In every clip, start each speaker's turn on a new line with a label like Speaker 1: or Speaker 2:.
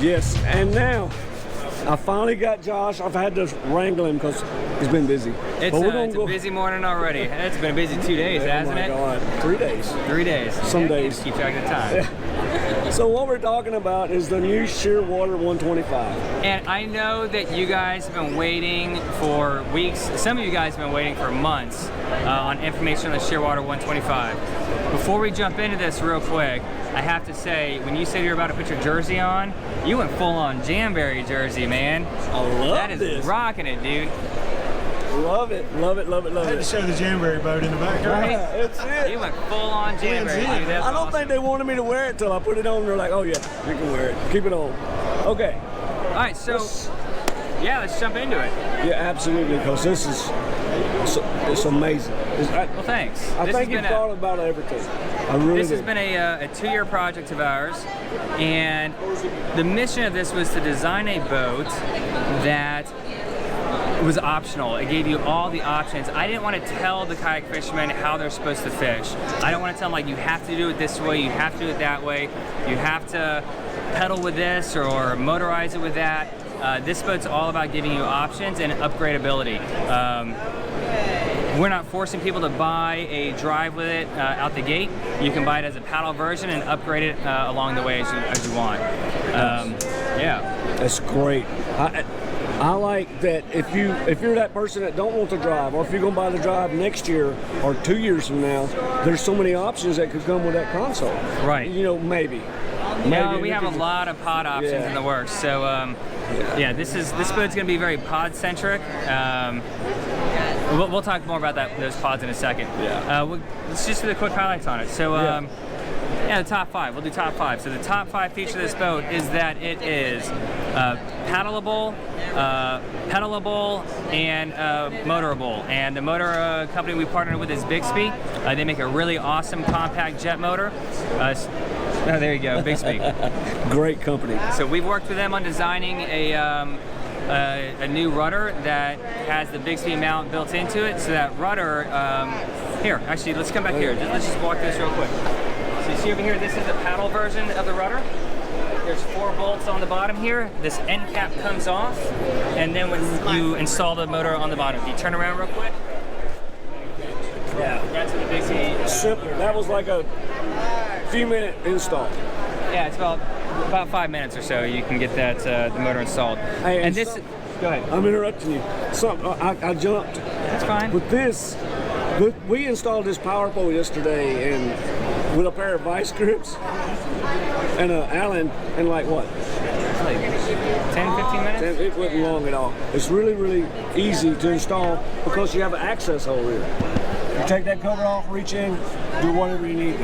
Speaker 1: Yes, and now I finally got Josh. I've had to wrangle him because he's been busy.
Speaker 2: It's a busy morning already. It's been a busy 2 days, hasn't it?
Speaker 1: Oh my God, 3 days.
Speaker 2: 3 days.
Speaker 1: Some days.
Speaker 2: Keep track of the time.
Speaker 1: Yeah. So what we're talking about is the new Shearwater 125.
Speaker 2: And I know that you guys have been waiting for weeks. Some of you guys have been waiting for months on information on the Shearwater 125. Before we jump into this real quick, I have to say, when you said you're about to put your jersey on, you went full on Jamberry jersey, man.
Speaker 1: I love
Speaker 2: this.
Speaker 1: That is
Speaker 2: rocking it, dude.
Speaker 1: Love it, love it, love it, love it.
Speaker 3: I had to show the Jamberry boat in the background.
Speaker 1: Yeah, that's it.
Speaker 2: You went full on Jamberry, dude. That's
Speaker 1: I don't
Speaker 2: awesome.
Speaker 1: think they wanted me to wear it till I put it on. They're like, oh yeah, you can wear it. Keep it on. Okay.
Speaker 2: All right, so yeah, let's jump into it.
Speaker 1: Yeah, absolutely, because this is it's amazing.
Speaker 2: Well, thanks.
Speaker 1: I think you've thought about everything. I really
Speaker 2: This has been a 2-year project of ours, and the mission of this was to design a boat that was optional. It gave you all the options. I didn't want to tell the kayak fishermen how they're supposed to fish. I don't want to tell them, like, you have to do it this way, you have to do it that way, you have to pedal with this or motorize it with that. This boat's all about giving you options and upgradability. We're not forcing people to buy a drive with it out the gate. You can buy it as a paddle version and upgrade it along the way as you want. Yeah.
Speaker 1: That's great. I like that if you're that person that don't want to drive, or if you're gonna buy the drive next year or 2 years from now, there's so many options that could come with that console.
Speaker 2: Right.
Speaker 1: You know, maybe.
Speaker 2: No, we have a lot of pod options in the works. So yeah, this boat's gonna be very pod centric. We'll talk more about those pods in a second.
Speaker 1: Yeah.
Speaker 2: Let's just do the quick highlights on it. So yeah, the top 5. We'll do top 5. So the top 5 feature of this boat is that it is paddleable, pedalable, and motorable. And the motor company we partnered with is Bixby. They make a really awesome compact jet motor. Oh, there you go, Bixby.
Speaker 1: Great company.
Speaker 2: So we've worked with them on designing a new rudder that has the Bixby mount built into it. So that rudder, here, actually, let's come back here. Let's just walk this real quick. So you see over here, this is the paddle version of the rudder. There's 4 bolts on the bottom here. This end cap comes off, and then when you install the motor on the bottom, you turn around real quick.
Speaker 1: Yeah.
Speaker 2: That's what the Bixby.
Speaker 1: Simple. That was like a few-minute install.
Speaker 2: Yeah, it's about 5 minutes or so. You can get that the motor installed.
Speaker 1: Hey,
Speaker 2: and this. Go ahead.
Speaker 1: I'm interrupting you. I jumped.
Speaker 2: That's fine.
Speaker 1: With this, we installed this power pole yesterday, and with a pair of vice grips and an Allen, in like what?
Speaker 2: Like 10, 15 minutes?
Speaker 1: It wasn't long at all. It's really, really easy to install because you have an access hole here. You take that cover off, reach in, do whatever you need.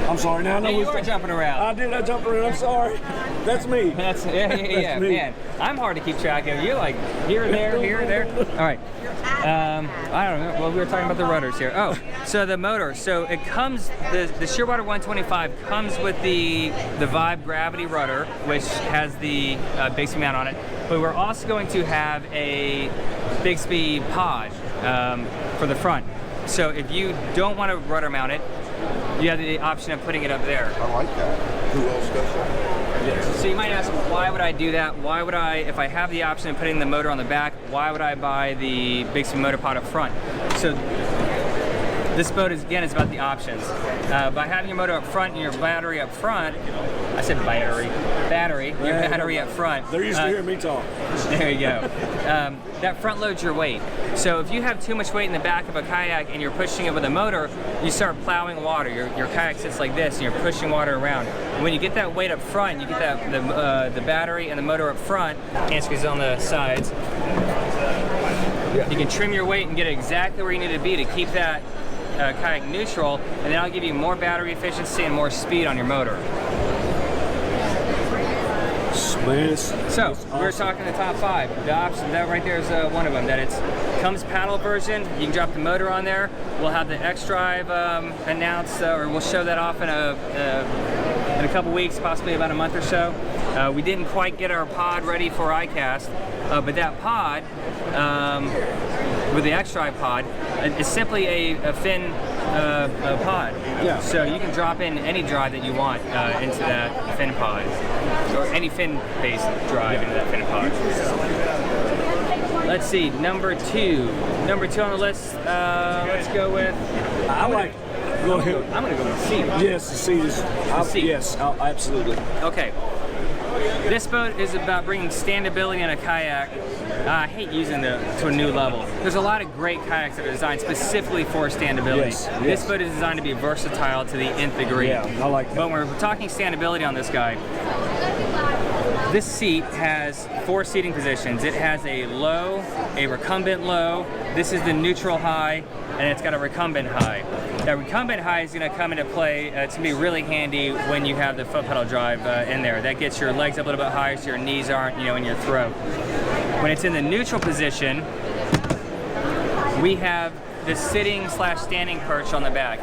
Speaker 1: I'm sorry. Now I know
Speaker 2: you were jumping around.
Speaker 1: I jumped around. I'm sorry. That's me.
Speaker 2: That's yeah, man. I'm hard to keep track of. You're like here, there. All right. I don't know. Well, we were talking about the rudders here. Oh, so the motor. So it comes. The Shearwater 125 comes with the Vibe gravity rudder, which has the Bixby mount on it. But we're also going to have a Bixby pod for the front. So if you don't want to rudder mount it, you have the option of putting it up there.
Speaker 3: I like that. Who else does that?
Speaker 1: Yes.
Speaker 2: So you might ask, why would I do that? Why would I, if I have the option of putting the motor on the back, why would I buy the Bixby motor pod up front? So this boat is, again, it's about the options. By having your motor up front and your battery up front, I said battery, your battery up front.
Speaker 1: They're used to hearing me talk.
Speaker 2: There you go. That front loads your weight. So if you have too much weight in the back of a kayak and you're pushing it with a motor, you start plowing water. Your kayak sits like this and you're pushing water around. And when you get that weight up front, you get that the battery and the motor up front, hand squeeze on the sides. You can trim your weight and get it exactly where you need to be to keep that kayak neutral, and that'll give you more battery efficiency and more speed on your motor.
Speaker 1: Man,
Speaker 2: so we were talking the top 5. The option that right there is one of them. That comes paddle version. You can drop the motor on there. We'll have the X Drive announced, or we'll show that off in a couple weeks, possibly about a month or so. We didn't quite get our pod ready for ICAST, but that pod, with the X Drive pod, is simply a fin pod.
Speaker 1: Yeah.
Speaker 2: So you can drop in any drive that you want into that fin pod. or any fin-based drive into that fin pod. Let's see, number two on the list. Let's go with.
Speaker 1: I like. Go ahead.
Speaker 2: I'm gonna go with the seat.
Speaker 1: Yes, the seat is.
Speaker 2: seat.
Speaker 1: Yes, absolutely.
Speaker 2: Okay. This boat is about bringing standability in a kayak. I hate using it to a new level. There's a lot of great kayaks that are designed specifically for standability.
Speaker 1: Yes,
Speaker 2: This boat is designed to be versatile to the nth degree.
Speaker 1: Yeah, I like that.
Speaker 2: But when we're talking standability on this guy, this seat has 4 seating positions. It has a low, a recumbent low. This is the neutral high, and it's got a recumbent high. That recumbent high is going to come into play. It's going to be really handy when you have the foot pedal drive in there. That gets your legs up a little bit higher so your knees aren't, in your throat. When it's in the neutral position, we have the sitting/standing perch on the back.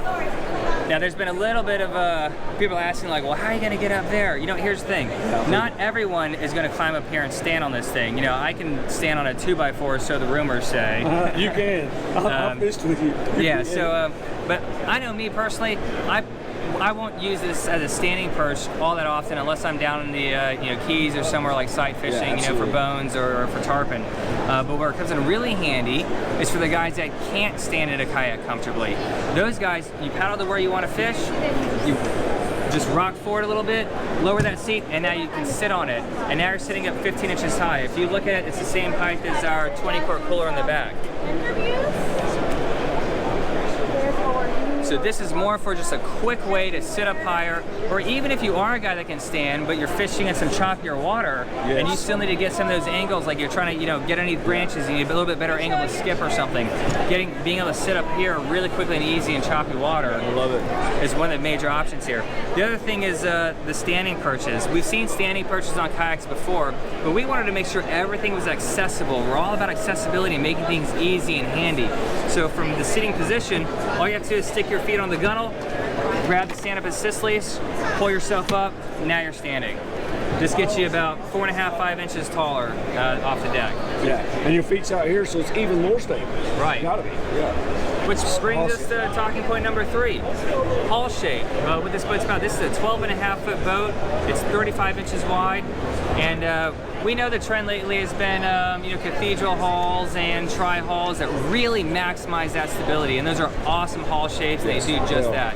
Speaker 2: Now, there's been a little bit of people asking, like, well, how are you going to get up there? Here's the thing. Not everyone is going to climb up here and stand on this thing. I can stand on a 2x4, so the rumors say.
Speaker 1: You can. I'll fished with you.
Speaker 2: Yeah, so, but I know me personally, I won't use this as a standing perch all that often unless I'm down in the Keys or somewhere like sight fishing, for bones or for tarpon. But where it comes in really handy is for the guys that can't stand in a kayak comfortably. Those guys, you paddle to where you want to fish, you just rock forward a little bit, lower that seat, and now you can sit on it. And now you're sitting up 15 inches high. If you look at it, it's the same height as our 20-quart cooler in the back. So this is more for just a quick way to sit up higher, or even if you are a guy that can stand, but you're fishing in some choppier water, and you still need to get some of those angles, like you're trying to, get underneath branches, and you need a little bit better angle to skip or something. Being able to sit up here really quickly and easy in choppy water,
Speaker 1: I love it.
Speaker 2: is one of the major options here. The other thing is the standing perches. We've seen standing perches on kayaks before, but we wanted to make sure everything was accessible. We're all about accessibility and making things easy and handy. So from the sitting position, all you have to do is stick your feet on the gunnel, grab the stand-up assist leash, pull yourself up, now you're standing. This gets you about 4.5, 5 inches taller off the deck.
Speaker 1: Yeah, and your feet's out here, so it's even more stable.
Speaker 2: Right.
Speaker 1: Gotta be. Yeah.
Speaker 2: Which brings us to talking point number 3, hull shape. What this boat's about, this is a 12.5-foot boat. It's 35 inches wide, and we know the trend lately has been, cathedral hulls and tri-hulls that really maximize that stability, and those are awesome hull shapes. They do just that.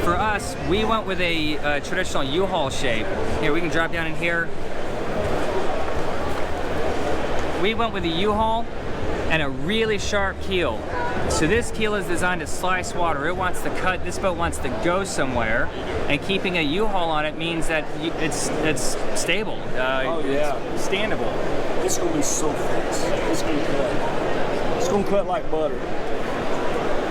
Speaker 2: For us, we went with a traditional U-hull shape. Here, we can drop down in here. We went with a U-hull and a really sharp keel. So this keel is designed to slice water. It wants to cut. This boat wants to go somewhere, and keeping a U-hull on it means that it's stable. It's standable.
Speaker 1: It's gonna be so fast. It's gonna cut. It's gonna cut like butter.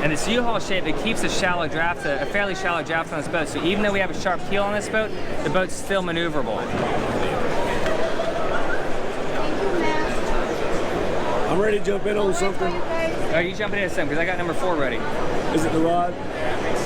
Speaker 2: And this U-hull shape, it keeps a fairly shallow draft on this boat. So even though we have a sharp keel on this boat, the boat's still maneuverable.
Speaker 1: I'm ready to jump in on something.
Speaker 2: Are you jumping into something? Because I got number 4 ready.
Speaker 1: Is it the rod?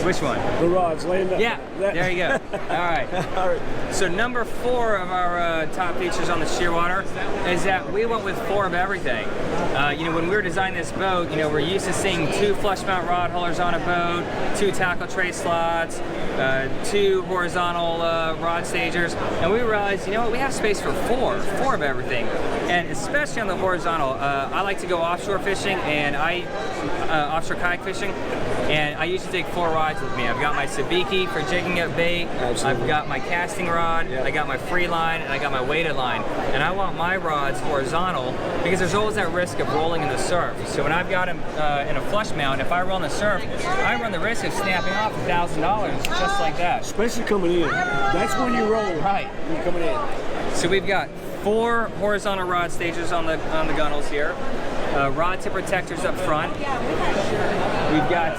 Speaker 2: Which one?
Speaker 1: The rod's laying down.
Speaker 2: Yeah, there you go. All right.
Speaker 1: All right.
Speaker 2: So number 4 of our top features on the Shearwater is that we went with 4 of everything. When we were designing this boat, we're used to seeing 2 flush mount rod holders on a boat, 2 tackle tray slots, 2 horizontal rod stagers, and we realized, we have space for 4 of everything. And especially on the horizontal, I like to go offshore fishing, and offshore kayak fishing, and I usually take 4 rods with me. I've got my sabiki for jigging up bait.
Speaker 1: Absolutely.
Speaker 2: I've got my casting rod.
Speaker 1: Yeah.
Speaker 2: I got my free line, and I got my weighted line. And I want my rods horizontal because there's always that risk of rolling in the surf. So when I've got them in a flush mount, if I roll in the surf, I run the risk of snapping off $1,000 just like that.
Speaker 1: Especially coming in. That's when you roll.
Speaker 2: Right.
Speaker 1: You're coming in.
Speaker 2: So we've got 4 horizontal rod stagers on the gunnels here. Rod tip protectors up front. We've got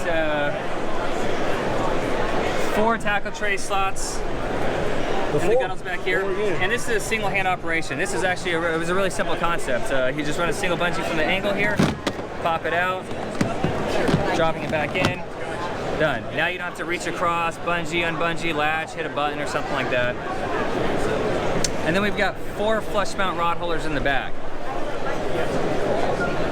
Speaker 2: 4 tackle tray slots in the gunnels back here. And this is a single hand operation. This is actually, it was a really simple concept. You just run a single bungee from the angle here, pop it out, dropping it back in, done. Now you don't have to reach across, bungee, unbungee, latch, hit a button or something like that. And then we've got 4 flush mount rod holders in the back.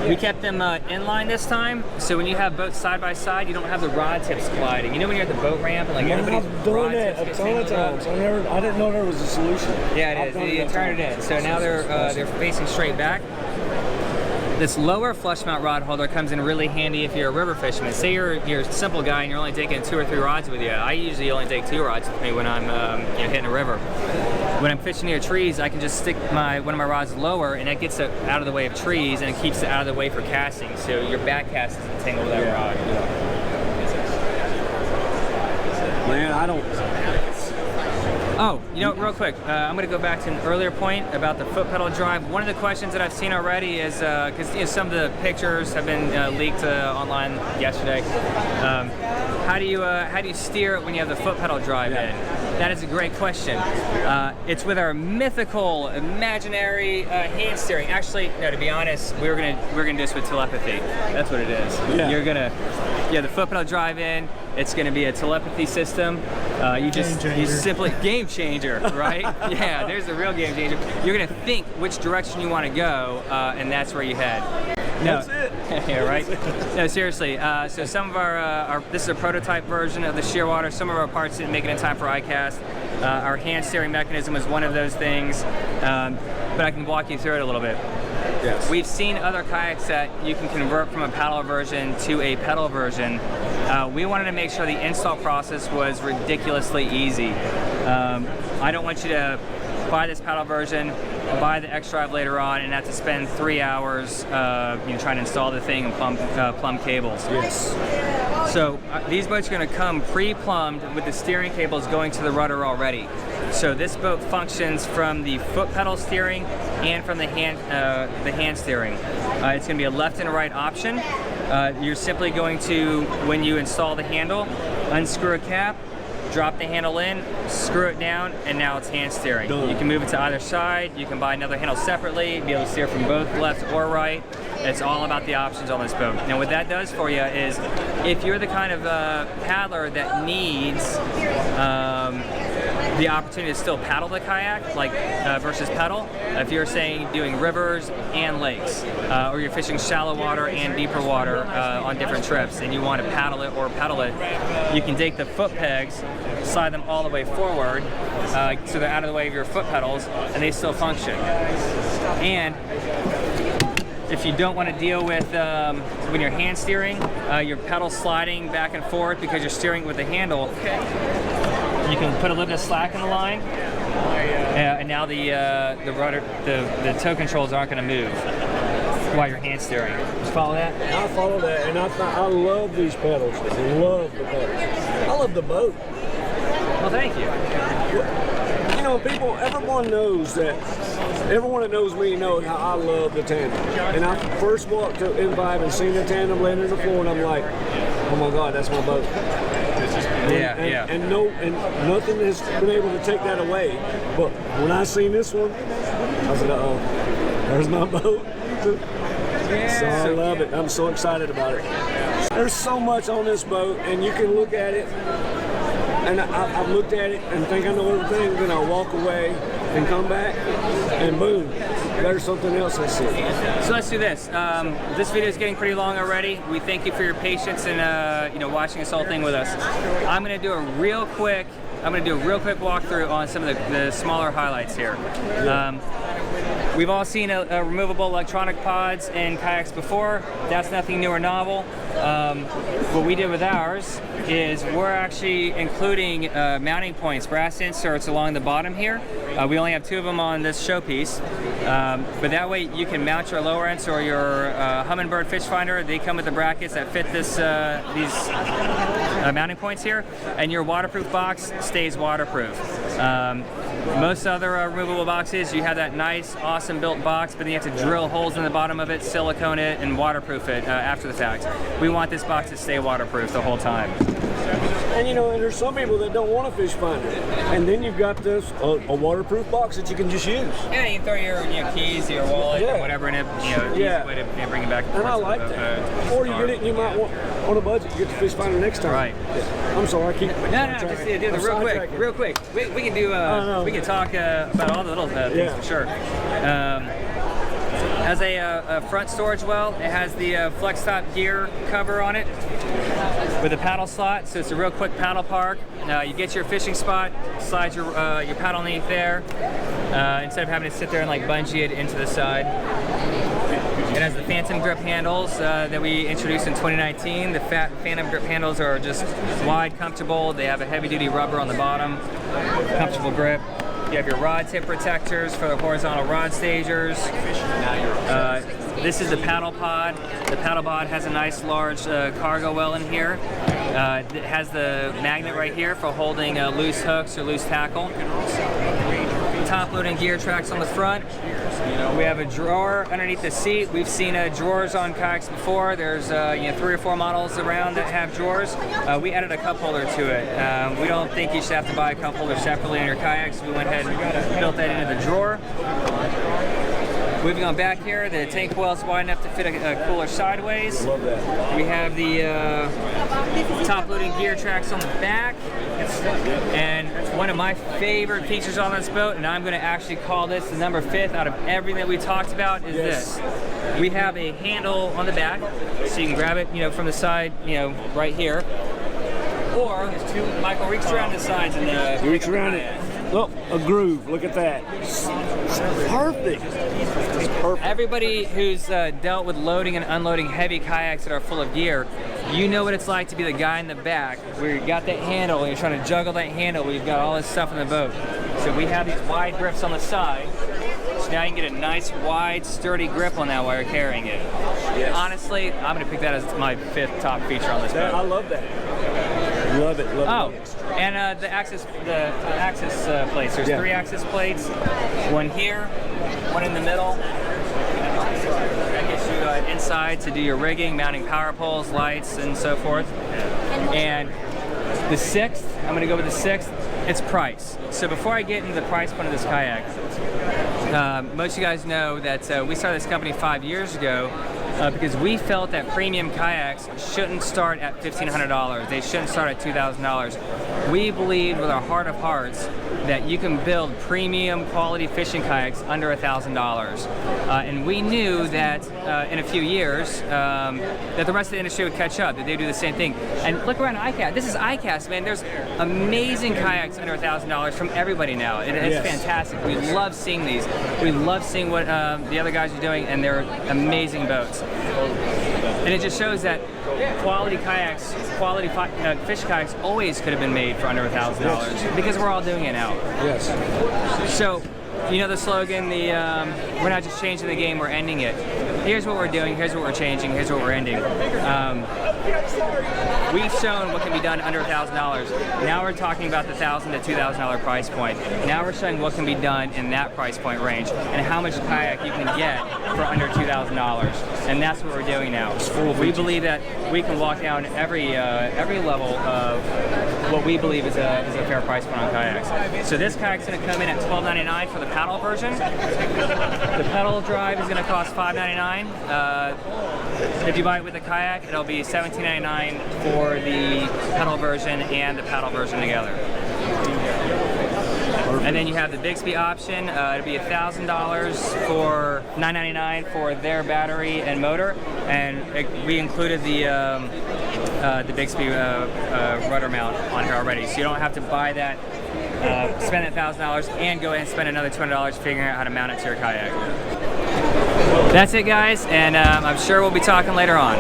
Speaker 2: We kept them inline this time, so when you have boats side by side, you don't have the rod tips colliding. You know when you're at the boat ramp and like everybody's
Speaker 1: I've done
Speaker 2: rod
Speaker 1: that
Speaker 2: tips
Speaker 1: a ton of times. I didn't know there was a solution.
Speaker 2: Yeah, it is. You turn it in. So now they're facing straight back. This lower flush mount rod holder comes in really handy if you're a river fisherman. Say you're a simple guy and you're only taking 2 or 3 rods with you. I usually only take 2 rods with me when I'm hitting a river. When I'm fishing near trees, I can just stick one of my rods lower, and that gets it out of the way of trees, and it keeps it out of the way for casting. So your back cast doesn't tangle with that rod.
Speaker 1: Man, I don't.
Speaker 2: Oh, you know, real quick, I'm going to go back to an earlier point about the foot pedal drive. One of the questions that I've seen already is, because some of the pictures have been leaked online yesterday. How do you steer it when you have the foot pedal drive in? That is a great question. It's with our mythical, imaginary hand steering. Actually, no, to be honest, we're gonna do this with telepathy. That's what it is. Yeah. You're gonna, the foot pedal drive in. It's gonna be a telepathy system. You simply game changer, right? Yeah, there's the real game changer. You're gonna think which direction you want to go, and that's where you head. No.
Speaker 1: That's it.
Speaker 2: Yeah, right? No, seriously. So some of our this is a prototype version of the Shearwater. Some of our parts didn't make it in time for ICAST. Our hand steering mechanism is one of those things, but I can walk you through it a little bit.
Speaker 1: Yes.
Speaker 2: We've seen other kayaks that you can convert from a paddle version to a pedal version. We wanted to make sure the install process was ridiculously easy. I don't want you to buy this paddle version, buy the X drive later on, and have to spend 3 hours trying to install the thing and plumb cables.
Speaker 1: Yes.
Speaker 2: So these boats are going to come pre-plumbed with the steering cables going to the rudder already. So this boat functions from the foot pedal steering and from the hand steering. It's going to be a left and right option. You're simply going to, when you install the handle, unscrew a cap, drop the handle in, screw it down, and now it's hand steering. You can move it to either side. You can buy another handle separately, be able to steer from both left or right. It's all about the options on this boat. Now what that does for you is, if you're the kind of paddler that needs the opportunity to still paddle the kayak, like versus pedal, if you're saying doing rivers and lakes, or you're fishing shallow water and deeper water on different trips, and you want to paddle it or pedal it, you can take the foot pegs, slide them all the way forward, so they're out of the way of your foot pedals, and they still function. And if you don't want to deal with, when you're hand steering, your pedal sliding back and forth because you're steering with the handle, you can put a little bit of slack in the line, and now the rudder, the toe controls aren't going to move while you're hand steering. Just follow that?
Speaker 1: I follow that, and I love these pedals. I love the pedals. I love the boat.
Speaker 2: Well, thank you.
Speaker 1: You know, everyone knows that. Everyone that knows me knows how I love the tandem. And I first walked to whyivibe and seen the tandem laying on the floor, and I'm like, oh my God, that's my boat. And nothing has been able to take that away. But when I seen this one, I said, uh-oh, there's my boat. So I love it. I'm so excited about it. There's so much on this boat, and you can look at it, and I've looked at it and think I know everything, then I walk away and come back, and boom, there's something else I see.
Speaker 2: So let's do this. This video is getting pretty long already. We thank you for your patience and watching this whole thing with us. I'm going to do a real quick walkthrough on some of the smaller highlights here. We've all seen a removable electronic pods in kayaks before. That's nothing new or novel. What we did with ours is we're actually including mounting points, brass inserts along the bottom here. We only have 2 of them on this showpiece, but that way you can mount your Lowrance or your Humminbird fish finder. They come with the brackets that fit these mounting points here, and your waterproof box stays waterproof. Most other removable boxes, you have that nice, awesome built box, but then you have to drill holes in the bottom of it, silicone it, and waterproof it after the fact. We want this box to stay waterproof the whole time.
Speaker 1: And and there's some people that don't want a fish finder, and then you've got this a waterproof box that you can just use.
Speaker 2: Yeah, you can throw your keys, your wallet, or whatever in it. Easy way to bring it back.
Speaker 1: And I like that. Or you get it, and you might want on a budget, you get the fish finder next time.
Speaker 2: Right.
Speaker 1: Yeah. I'm sorry, I keep.
Speaker 2: No, just do it real quick. We can do. We can talk about all the little things for sure. Has a front storage well. It has the flex top gear cover on it with a paddle slot, so it's a real quick paddle park. You get your fishing spot, slide your paddle underneath there, instead of having to sit there and like bungee it into the side. It has the Phantom grip handles that we introduced in 2019. The Phantom grip handles are just wide, comfortable. They have a heavy-duty rubber on the bottom, comfortable grip. You have your rod tip protectors for the horizontal rod stagers. This is the paddle pod. The paddle pod has a nice large cargo well in here. It has the magnet right here for holding loose hooks or loose tackle. Top loading gear tracks on the front. We have a drawer underneath the seat. We've seen drawers on kayaks before. There's 3 or 4 models around that have drawers. We added a cup holder to it. We don't think you should have to buy a cup holder separately on your kayaks. We went ahead and built that into the drawer. Moving on back here, the tank well is wide enough to fit a cooler sideways.
Speaker 1: Love that.
Speaker 2: We have the top loading gear tracks on the back. And one of my favorite features on this boat, and I'm going to actually call this the number 5th out of everything that we talked about, is this. We have a handle on the back, so you can grab it, from the side, right here. Or there's 2 Michael reach around the sides and
Speaker 1: reach around it. Look, a groove. Look at that. It's perfect. It's perfect.
Speaker 2: Everybody who's dealt with loading and unloading heavy kayaks that are full of gear, you know what it's like to be the guy in the back where you got that handle and you're trying to juggle that handle where you've got all this stuff in the boat. So we have these wide grips on the side. So now you can get a nice, wide, sturdy grip on that while you're carrying it. Yes. Honestly, I'm going to pick that as my 5th top feature on this boat.
Speaker 1: I love that. Love it. Love it.
Speaker 2: And the axis plates. There's 3 axis plates. One here, one in the middle. That gets you inside to do your rigging, mounting power poles, lights, and so forth. And the 6th, I'm going to go with the 6th. It's price. So before I get into the price point of this kayak, most of you guys know that we started this company 5 years ago because we felt that premium kayaks shouldn't start at $1,500. They shouldn't start at $2,000. We believed with our heart of hearts that you can build premium quality fishing kayaks under $1,000. And we knew that in a few years that the rest of the industry would catch up, that they do the same thing. And look around ICAST. This is ICAST, man. There's amazing kayaks under $1,000 from everybody now. It's fantastic. We love seeing these. We love seeing what the other guys are doing, and they're amazing boats. And it just shows that quality kayaks, quality fish kayaks always could have been made for under $1,000 because we're all doing it now.
Speaker 1: Yes.
Speaker 2: So, you know the slogan, we're not just changing the game, we're ending it. Here's what we're doing, here's what we're changing, here's what we're ending. We've shown what can be done under $1,000. Now we're talking about the $1,000 to $2,000 price point. Now we're showing what can be done in that price point range and how much kayak you can get for under $2,000. And that's what we're doing now. We believe that we can walk down every level of what we believe is a fair price point on kayaks. So this kayak's going to come in at $12.99 for the paddle version. The pedal drive is going to cost $5.99. If you buy it with the kayak, it'll be $17.99 for the pedal version and the paddle version together. And then you have the Bixby option. It'll be $1,000 for $9.99 for their battery and motor, and we included the Bixby rudder mount on here already, so you don't have to buy that, spend that $1,000, and go ahead and spend another $200 figuring out how to mount it to your kayak. That's it, guys, and I'm sure we'll be talking later on.